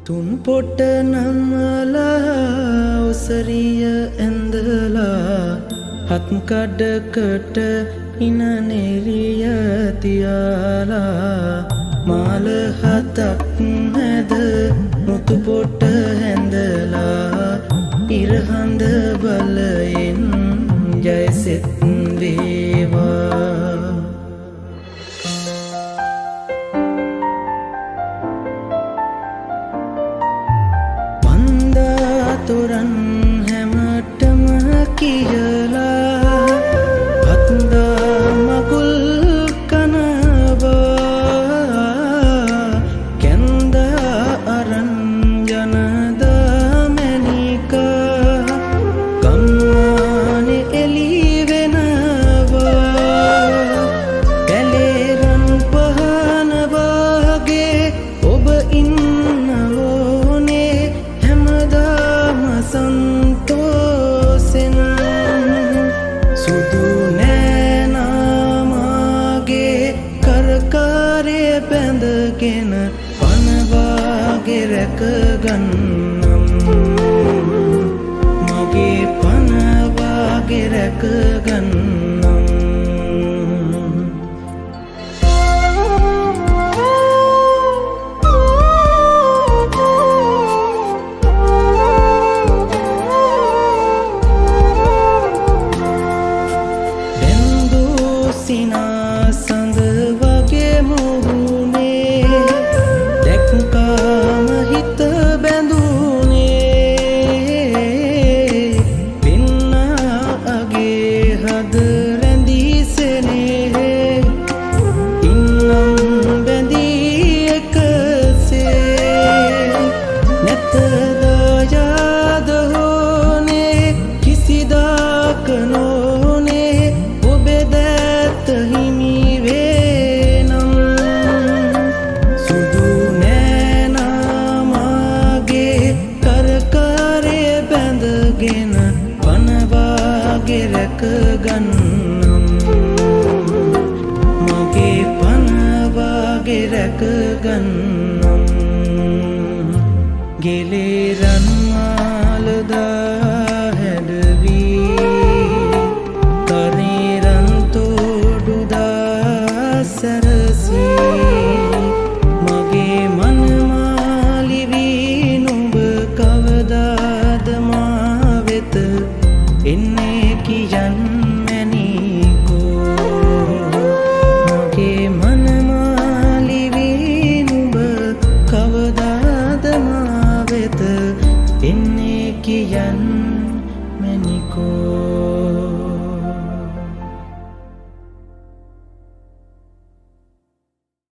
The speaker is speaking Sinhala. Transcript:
තුන් පොට නම්මලා ඔසරිය ඇඳලා හත් කඩකට ඉන නෙරිය තියාලා මාල හතක් නැද මුතු පොට හැඳලා ඉරහඳ බලයෙන් ජයසෙත් වේවා තොරන් හැමටම කියලා හත්දා මකුල් කනවා කැන්දා අරන් ජනදා මැනිකා ගම්මානෙ එලි වෙනවා කැලේරන් පහන වගේ ඔබ ඉන්නවෝනේ සන්තෝසෙන් සුදු නෑනාමාගේ කරකාරය බැඳගෙන පනවාගේ රැකගන්නම් මගේ පනවාගේ රැකගන්නම් සිනා සඳ වගේ මුහුණේ දැක්කාම හිත බැඳුනේ පින්නාගේ හද රැඳී සෙනෙහේ ඉන්නම් බැඳී එකසේ නැත දයාද හෝනේ කිසිදාක නොනේ ඔබේ හිමි වේනම් සුදු නෑනාමාගේ කරකාරය බැඳගෙන පනවාගේ රැකගන්නම් මගේ පනවාගේ රැකගන්නම් ගෙලේරන් මාලදා හැඩවී මගේ මනමාලිවී නුඹ කවදාද මා වෙත එන්නේ කියන් මැනිකෝ මගේ මනමාලිවී නුඹ කවදාද මා වෙත එන්නේ කියන් මැනිකෝ